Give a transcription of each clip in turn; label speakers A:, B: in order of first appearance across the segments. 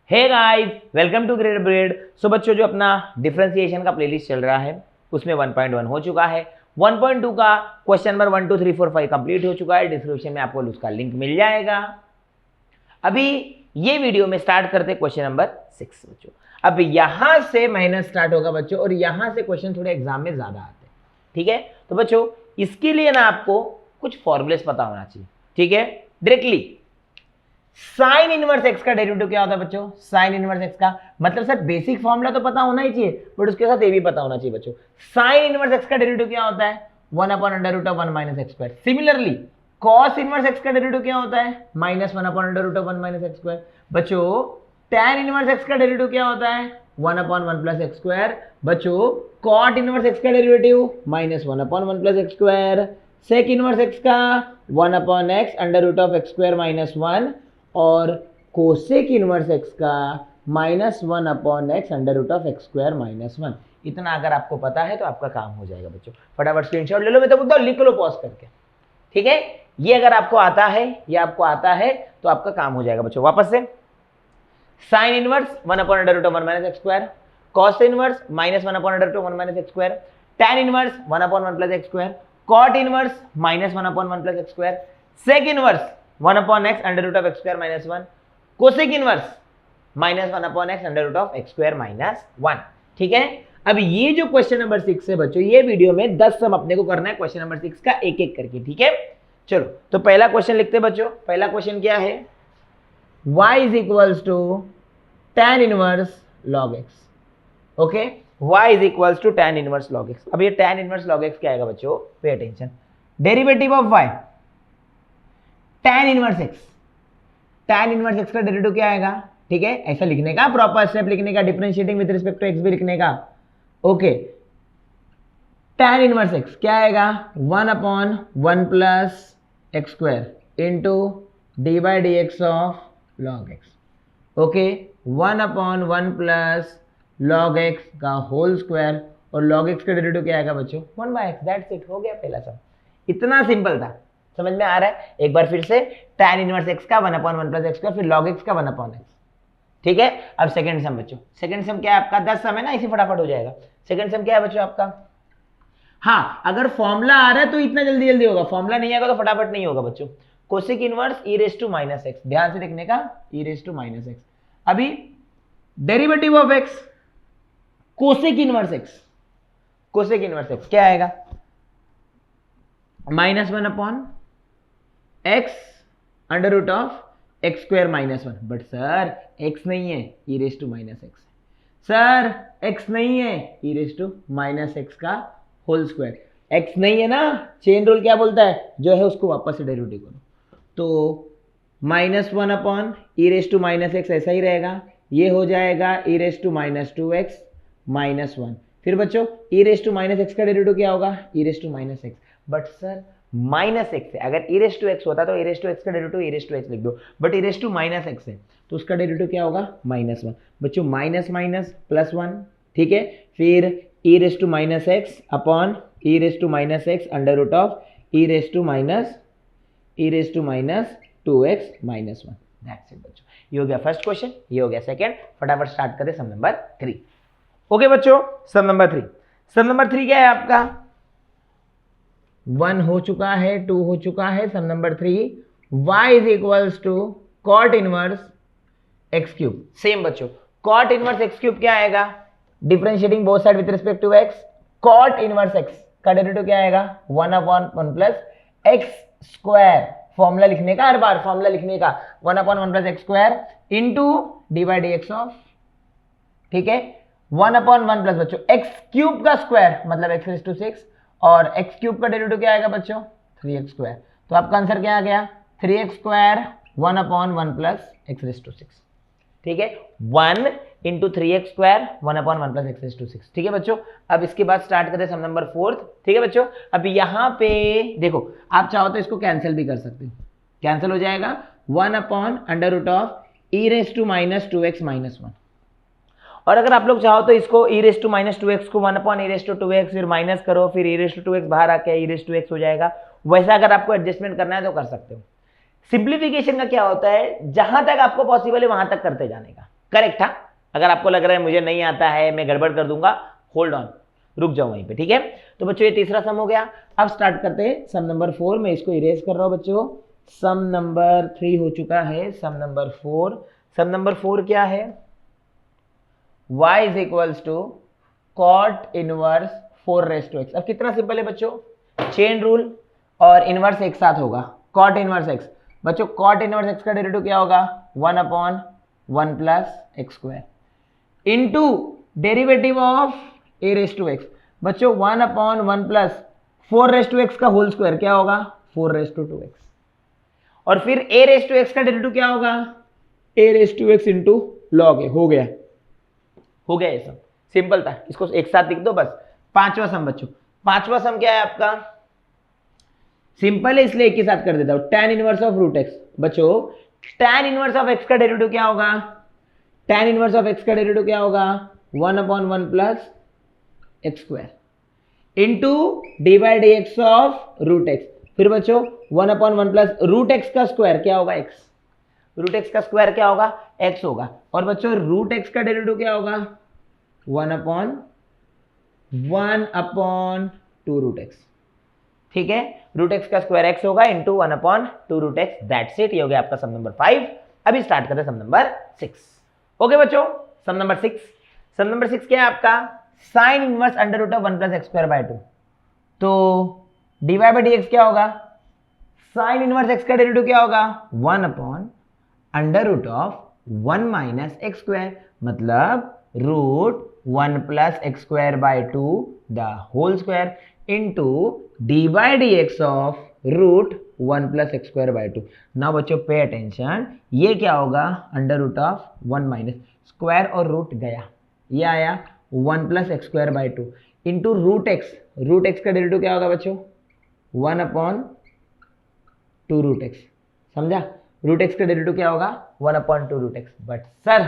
A: Hey guys, welcome to grade bread. So बच्चों, जो अपना डिफरेंशिएशन का प्लेलिस्ट चल रहा है उसमें 1.1 हो चुका है। 1.2 का क्वेश्चन नंबर 1 2 3 4 5 कंप्लीट हो चुका है। डिस्क्रिप्शन में आपको उसका लिंक मिल जाएगा। अभी ये वीडियो में स्टार्ट करते हैं क्वेश्चन नंबर 6 बच्चों। अब यहां से मेहनत स्टार्ट होगा बच्चों, और यहां से क्वेश्चन थोड़े एग्जाम में ज्यादा आते हैं। ठीक है, तो बच्चों इसके लिए ना आपको कुछ फॉर्मूलेस पता होना चाहिए। ठीक है, डायरेक्टली साइन इनवर्स एक्स का डेरिवेटिव क्या होता है बच्चों? साइन इनवर्स एक्स का मतलब सर बेसिक फॉर्मूला तो पता होना ही चाहिए, बट उसके साथ ये भी पता होना चाहिए बच्चों। साइन इनवर्स एक्स का डेरिवेटिव क्या होता है? 1/√1 minus x square. Similarly cos inverse x का डेरिवेटिव क्या होता है? -1/√1 माइनस एक्स स्क्वायर। बच्चों tan इनवर्स एक्स का डेरिवेटिव क्या होता है? 1/1 प्लस एक्स स्क्वायर। बच्चों कॉट इनवर्स एक्स का derivative -1/1 plus x square. Sec inverse x का 1/x √x स्क्वायर माइनस 1, और कोसेक इनवर्स एक्स का -1/x √x स्क्वायर माइनस 1। इतना अगर आपको पता है तो आपका काम हो जाएगा बच्चों। फटाफट स्क्रीनशॉट ले लो, मैं तो बोलता हूं लिख लो पॉज करके। ठीक है, ये अगर आपको आता है, ये आपको आता है तो आपका काम हो जाएगा बच्चों। वापस से sine inverse 1/√1 minus x square, cos inverse -1/√1 minus x square, tan inverse 1/1 plus x square, cot inverse -1/1 plus x square, sec inverse 1/x √x square minus 1, cosec inverse -1/x √x square minus 1। ठीक है, अब ये जो question number 6 है बच्चों, ये video में 10 सम अपने को करना है क्वेश्चन नंबर 6 का एक एक करके। ठीक है, चलो तो पहला क्वेश्चन लिखते हैं बच्चों। पहला क्वेश्चन क्या है? y is equals to tan inverse log x। Okay, y is equals to tan inverse log x। अब ये tan इनवर्स log x क्या आएगा बच्चों? Pay attention. Derivative of y tan inverse x, tan inverse x का derivative क्या आएगा? ठीक है, ऐसा लिखने का, प्रॉपर स्टेप लिखने का, differentiating with respect to x भी लिखने का। ओके, tan इनवर्स x क्या आएगा? 1/1 plus x square into d by d x of log x. Okay, 1/1 plus log x का होल स्क्वायर, और लॉग एक्स का डेरिवेटिव क्या आएगा बच्चों? 1/x। दैट्स इट, हो गया पहला सम। इतना सिंपल था, समझ में आ रहा है? एक बार फिर से tan इनवर्स x का 1/1 प्लस एक्स स्क्वायर, फिर log x का 1/x। ठीक है, अब सेकंड सम बच्चों। सेकंड सम क्या है आपका? 10 सम है ना, इसी फटाफट हो जाएगा। सेकंड सम क्या है बच्चों आपका? हाँ, अगर फॉर्मूला आ रहा है तो इतना जल्दी जल्दी होगा, फॉर्मूला नहीं आएगा तो फटाफट नहीं होगा बच्चों। कोसेक इनवर्स e⁻⁻x, ध्यान से देखने का, e⁻⁻x। अभी derivative of x cosec inverse x, cosec inverse x क्या आएगा? -1/x √x square minus 1। But sir x नहीं है, e⁻⁻x। सर x नहीं है, e⁻⁻x का होल स्क्वायर। x नहीं है ना, चेन रूल क्या बोलता है? जो है उसको वापस से डेरिवेटिव करो, तो -1/e⁻⁻x ऐसा ही रहेगा। ये हो जाएगा e⁻⁻2x माइनस 1। फिर बच्चों e⁻⁻x का डेरिवेटिव क्या होगा? e⁻⁻x। But sir minus x है, अगर e⁻x होता तो e⁻x का डेरिवेटिव e⁻x लिख दो, बट e⁻⁻x है तो उसका डेरिवेटिव क्या होगा? -1। बच्चों माइनस माइनस प्लस 1। ठीक है, फिर e⁻⁻x upon e⁻⁻x e⁻⁻2x minus 1। That's it बच्चों, ये हो गया फर्स्ट क्वेश्चन, ये हो गया सेकंड। फटाफट स्टार्ट करें सम नंबर 3। ओके बच्चों, सम नंबर 3। सम नंबर 3 क्या है आपका? 1 हो चुका है, 2 हो चुका है। Sum number 3, y is equals to cot inverse x cube. Same बच्चों, कॉट इनवर्स एक्स क्यूब क्या आएगा? Differentiating both side with respect to x, cot inverse x का डेरिवेटिव क्या आएगा? 1/1 प्लस एक्स स्क्वायर। फॉर्मूला लिखने का, हर बार फॉर्मूला लिखने का, 1/1 plus x square into d by d x of, ठीक है, 1/1 प्लस बच्चों एक्स क्यूब का स्क्वायर मतलब x�6, और x क्यूब का डेरिवेटिव क्या आएगा बच्चों? 3x square. तो आपका आंसर क्या आ गया? 3x square 1/1 plus x�6। ठीक है, 1 into 3x square 1/1 plus x�6। ठीक है बच्चों, अब इसके बाद स्टार्ट करते हैं सम नंबर 4। ठीक है बच्चों, अब यहाँ पे देखो, आप चाहो तो इसको कैंसिल भी कर सकते हो, कैंसिल हो जाएगा 1/e⁻2x माइनस 1। और अगर आप लोग चाहो तो इसको e⁻2x को 1/e⁻2x फिर माइनस करो, फिर e⁻2x बाहर आके e⁻x हो जाएगा। वैसा अगर आपको एडजस्टमेंट करना है तो कर सकते हो। सिंप्लीफिकेशन का क्या होता है? जहां तक आपको पॉसिबल है वहां तक करते जाने का, करेक्ट था। अगर आपको लग रहा है मुझे नहीं आता है, मैं गड़बड़ कर दूंगा, होल्ड ऑन, रुक जाओ वहीं पे, ठीक है। तो बच्चों ये तीसरा सम हो गया। अब स्टार्ट करते हैं सम नंबर 4। मैं इसको इरेज कर रहा हूं बच्चों। सम नंबर 3 हो चुका है, सम नंबर 4। सम नंबर 4 क्या है? y is equals to cot inverse 4x। अब कितना सिंपल है बच्चों, चेन रूल और इनवर्स एक साथ होगा, कॉट इनवर्स x। बच्चों कॉट इनवर्स x का डेरिवेटिव क्या होगा? 1/1 plus x square into derivative of a raise to x। बच्चों 1/1 प्लस 4x का होल स्क्वायर क्या होगा? 4x। और फिर a रेस टू x का डेरिवेटिव क्या होगा? a raise to x into log a। हो गया ये सब, सिंपल था, इसको एक साथ लिख दो बस। पांचवा सम बच्चों, पांचवा सम क्या है आपका? सिंपल है इसलिए एक ही साथ कर देता हूं, tan inverse of root x। बच्चों tan इनवर्स ऑफ x का डेरिवेटिव क्या होगा? tan इनवर्स ऑफ x का डेरिवेटिव क्या होगा? 1/1 plus x square into d by d x of root x। फिर बच्चों 1/1 प्लस रूट x का स्क्वायर क्या होगा? x। रूट x का स्क्वायर क्या होगा? x होगा। और बच्चों रूट x का डेरिवेटिव क्या होगा? 1/2 रूट x, ठीक है। रूट x का स्क्वायर x होगा into 1/2 root x। That's it. ये हो गया आपका सम नंबर 5। अभी स्टार्ट करते हैं सम नंबर 6। ओके बच्चों, सम नंबर 6। सम नंबर 6 क्या है आपका? Sin inverse under root of 1 plus x square by 2। तो dy बाई डी एक्स क्या होगा? साइन इनवर्स x का डेरिवेटिव क्या होगा? 1/अंडर root of 1 minus x square, मतलब root 1 plus x square by 2 the whole square into d by d x of root 1 plus x square by 2। Now बच्चों pay attention, ये क्या होगा? Under root of 1 minus square और root गया, ये आया 1 plus x square by 2 into root x. Root x का derivative क्या होगा बच्चों? 1/2 रूट एक्स। समझा? रूट एक्स का डेरिवेटिव क्या होगा? 1/2 रूट एक्स। बट सर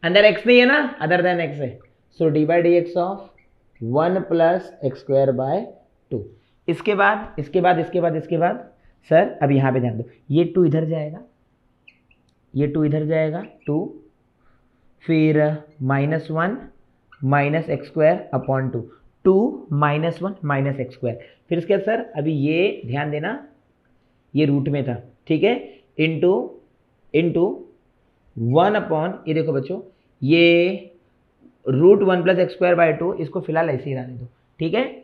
A: अंदर x नहीं है ना, अदर देन x है, so d by d x of 1 plus x square by 2। इसके बाद सर अब यहाँ पे ध्यान दो, ये 2 इधर जाएगा, ये 2 इधर जाएगा 2, फिर -1 minus x square upon 2, 2 -1 minus x square. फिर इसके बाद सर अभी ये ध्यान देना, ये रूट में था, ठीक है, इंटू 1 अपॉन, ये देखो बच्चों, ये root 1 plus x square by 2, इसको फिलहाल ऐसे ही रहने दो, ठीक है।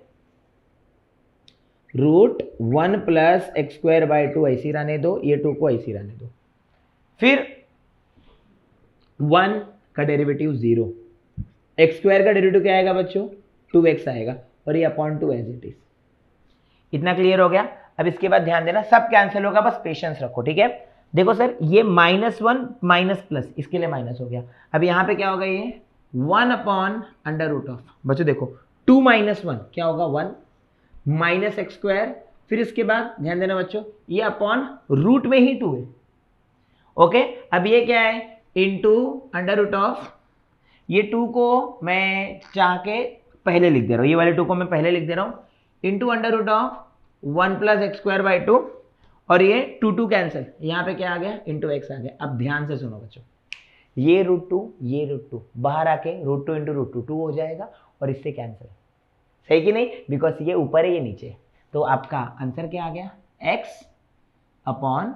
A: Root 1 plus x square by 2 ऐसे ही रहने दो, ये 2 को ऐसे ही रहने दो। फिर 1 का डेरिवेटिव 0, एक्स स्क्वायर का डेरिवेटिव क्या आएगा बच्चों? 2x आएगा, और ये अपॉन 2 एज इट इज। इतना क्लियर हो गया? अब इसके बाद ध्यान देना, सब कैंसिल होगा, बस पेशेंस रखो, ठीक है। देखो सर ये -1 माइनस प्लस, इसके लिए माइनस हो गया। अब यहाँ पे क्या होगा? ये 1 अपॉन अंडर रूट ऑफ, बच्चों देखो 2 - 1 क्या होगा? 1 माइनस एक्स स्क्वायर। फिर इसके बाद ध्यान देना बच्चों, ये अपॉन रूट में ही 2 है, ओके। अब ये क्या है? इंटू अंडर रूट ऑफ, ये 2 को मैं चाह के पहले लिख दे रहा हूँ, ये वाले 2 को मैं पहले लिख दे रहा हूँ, into under root of 1 plus x square by 2, और ये 2 कैंसिल, यहाँ पे क्या आ गया? इंटू एक्स आ गया। अब ध्यान से सुनो बच्चों, ये √2 ये √2 बाहर आके √2 इंटू √2 2 हो जाएगा, और इससे कैंसिल, सही कि नहीं? बिकॉज ये ऊपर है ये नीचे है, तो आपका आंसर क्या आ गया? x upon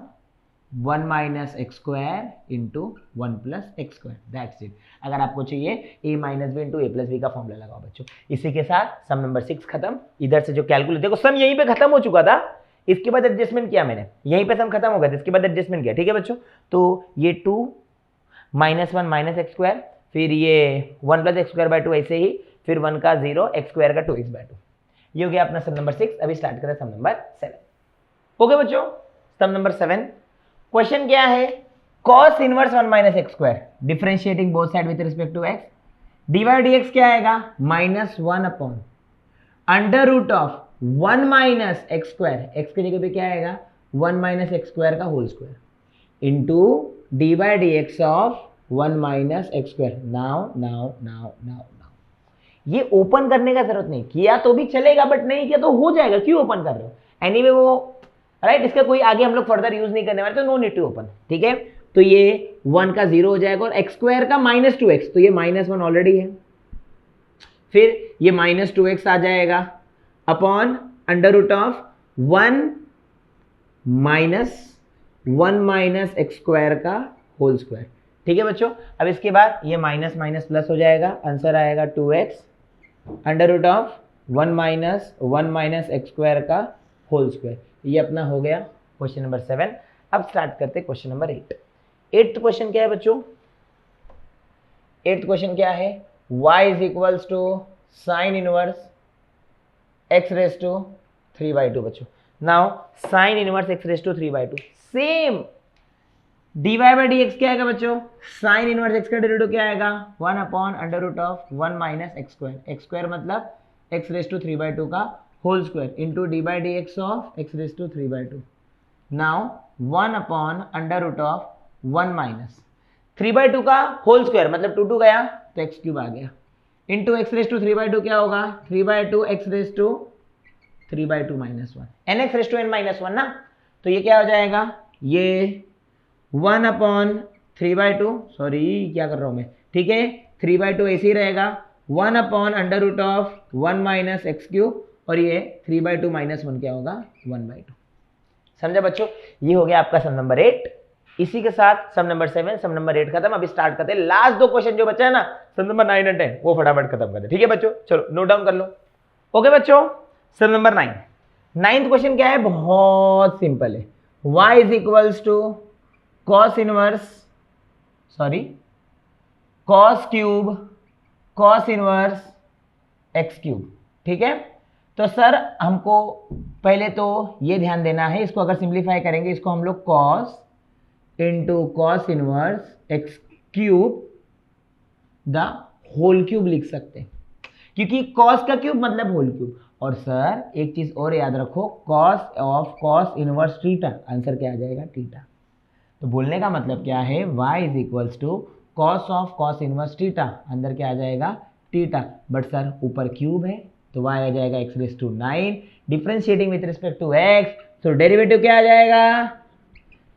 A: 1 minus x square into 1 plus x square, that's it. अगर आपको चाहिए a minus b into a plus b का फॉर्मूला लगाओ बच्चों। इसी के साथ सम नंबर 6 खत्म। इधर से जो कैलकुलेट, देखो सम यहीं पे खत्म हो चुका था, इसके बाद एडजस्टमेंट किया मैंने, यहीं पे सम खत्म हो गया था, इसके बाद एडजस्टमेंट किया, ठीक है बच्चों। तो ये 2 -1 माइनस एक्स स्क्वायर, फिर ये 1 प्लस एक्स स्क्वायर बाय 2 ऐसे ही, फिर 1 का 0, एक्स स्क्वायर का 2x बाय 2। ये हो गया अपना सम नंबर 6। अभी स्टार्ट करें सम नंबर 7। ओके बच्चों, सम नंबर 7 क्वेश्चन क्या है? cos inverse 1 minus x square differentiating both side with respect to x, d by d x क्या आएगा? -1 upon under root of 1 minus x square, x की जगह पे क्या आएगा? 1 माइनस एक्स स्क्वायर का whole square into d by d x of 1 minus x square. Now ये open करने का जरूरत नहीं, किया तो भी चलेगा बट नहीं किया तो हो जाएगा, क्यों ओपन कर रहे हो? एनीवे वो राइट, इसका कोई आगे हम लोग फर्दर यूज नहीं करने वाले, तो नो नीड टू ओपन, ठीक है। तो ये 1 का 0 हो जाएगा और एक्स स्क्वायर का -2x, तो ये -1 ऑलरेडी है। फिर ये -2x आ जाएगा upon under root of 1 minus x square का होल स्क्वायर। ठीक है बच्चों, अब इसके बाद ये माइनस माइनस प्लस हो जाएगा, आंसर आएगा 2x under root of 1 minus x square का होल स्क्वायर। ये अपना हो गया क्वेश्चन नंबर 7। अब स्टार्ट करते हैं क्वेश्चन नंबर 8। 8th क्वेश्चन क्या है बच्चों? 8th क्वेश्चन क्या है? y is equals to sine inverse x raise to 3/2 बच्चों। Now sine inverse x raise to 3/2, same dy by dx क्या आएगा बच्चों? साइन इनवर्स x का डेरिवेटिव क्या आएगा? 1 upon under root of 1 minus x square. X square मतलब x raise to 3/2 का whole square into d by d x of x raise to 3/2। Now 1 upon under root of 1 minus 3/2 का whole square मतलब 2 गया तो x cube आ गया into x raise to 3/2 क्या होगा? 3/2 x raise to 3/2 minus 1 n x raise to n minus 1 ना, तो ये क्या हो जाएगा? ये 1 अपॉन 3/2, सॉरी क्या कर रहा हूं मैं, ठीक है 3/2 ऐसे ही रहेगा, 1 upon under root of 1 minus x cube और ये 3/2 माइनस 1 क्या होगा? 1/2। समझा बच्चों? ये हो गया आपका सम नंबर 8। इसी के साथ सम नंबर 7 सम नंबर 8 खत्म। अभी स्टार्ट करते हैं लास्ट 2 क्वेश्चन जो बचा है ना, सम नंबर 9 और 10, वो फटाफट खत्म करते हैं। ठीक है बच्चों, चलो नोट डाउन कर लो। ओके बच्चों, सम नंबर 9। 9th क्वेश्चन क्या है? बहुत सिंपल है। y is equals to cos inverse x cube. ठीक है, तो सर हमको पहले तो ये ध्यान देना है, इसको अगर सिंप्लीफाई करेंगे इसको हम लोग cos into cos inverse x cube the whole cube लिख सकते हैं, क्योंकि cos का क्यूब मतलब होल क्यूब। और सर एक चीज और याद रखो, cos of cos inverse theta, answer क्या आ जाएगा? थीटा। तो बोलने का मतलब क्या है? y is equals to cos of cos inverse theta, अंदर क्या आ जाएगा? थीटा। बट सर ऊपर क्यूब है तो y आ जाएगा x raise to 9, differentiating with respect to x, तो डेरिवेटिव क्या आ जाएगा?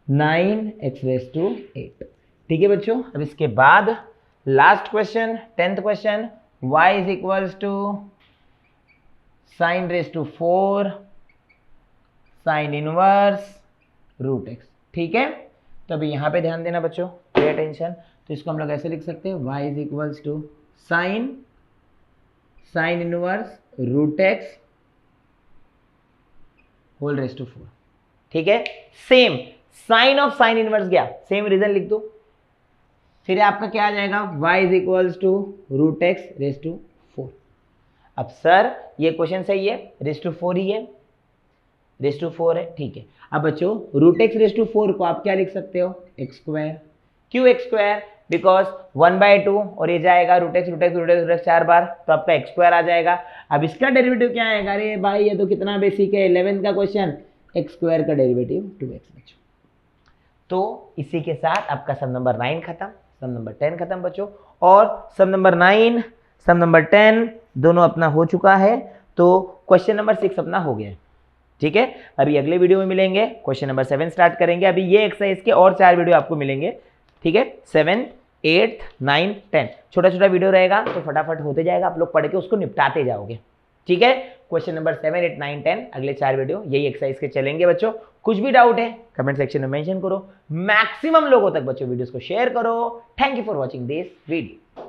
A: 9x raise to 8। ठीक है बच्चों, अब इसके बाद last question 10th question, y is equals to sine raise to 4 sine inverse root x। ठीक है, तो अभी यहां पे ध्यान देना बच्चों, पे अटेंशन। तो इसको हम लोग ऐसे लिख सकते हैं, y is equals to sine inverse root x whole raise to 4। ठीक है, same sine of sine inverse गया, सेम रीजन लिख दो, फिर आपका क्या आ जाएगा? y is equals to root x raise to 4। अब सर ये क्वेश्चन सही है, रेज टू 4 ही है, रेज टू 4 है। ठीक है, अब बच्चों रूट x रेज टू 4 को आप क्या लिख सकते हो? X square. क्यों एक्स स्क्वायर? बिकॉज 1/2 और ये जाएगा रूट एक्स 4 बार, तो आपका एक्स स्क्वायर आ जाएगा। अब इसका डेरिवेटिव क्या आएगा? अरे भाई ये तो कितना बेसिक है, 11th का क्वेश्चन, एक्स स्क्वायर का डेरिवेटिव 2x बच्चों। तो इसी के साथ आपका सम नंबर 9 खत्म, सम नंबर 10 खत्म बच्चों, और सम नंबर 9 सम नंबर 10 दोनों अपना हो चुका है। तो क्वेश्चन नंबर 6 अपना हो गया। ठीक है, अभी अगले वीडियो में मिलेंगे, क्वेश्चन नंबर 7 स्टार्ट करेंगे। अभी ये एक्सरसाइज के और 4 वीडियो आपको मिलेंगे। ठीक है, 7, 8, 9, 10 छोटा छोटा वीडियो रहेगा, तो फटाफट होते जाएगा, आप लोग पढ़ के उसको निपटाते जाओगे। ठीक है, क्वेश्चन नंबर 7, 8, 9, 10 अगले 4 वीडियो यही एक्सरसाइज के चलेंगे बच्चों। कुछ भी डाउट है कमेंट सेक्शन में मेंशन करो, मैक्सिमम लोगों तक बच्चों वीडियोस को शेयर करो। Thank you for watching this video.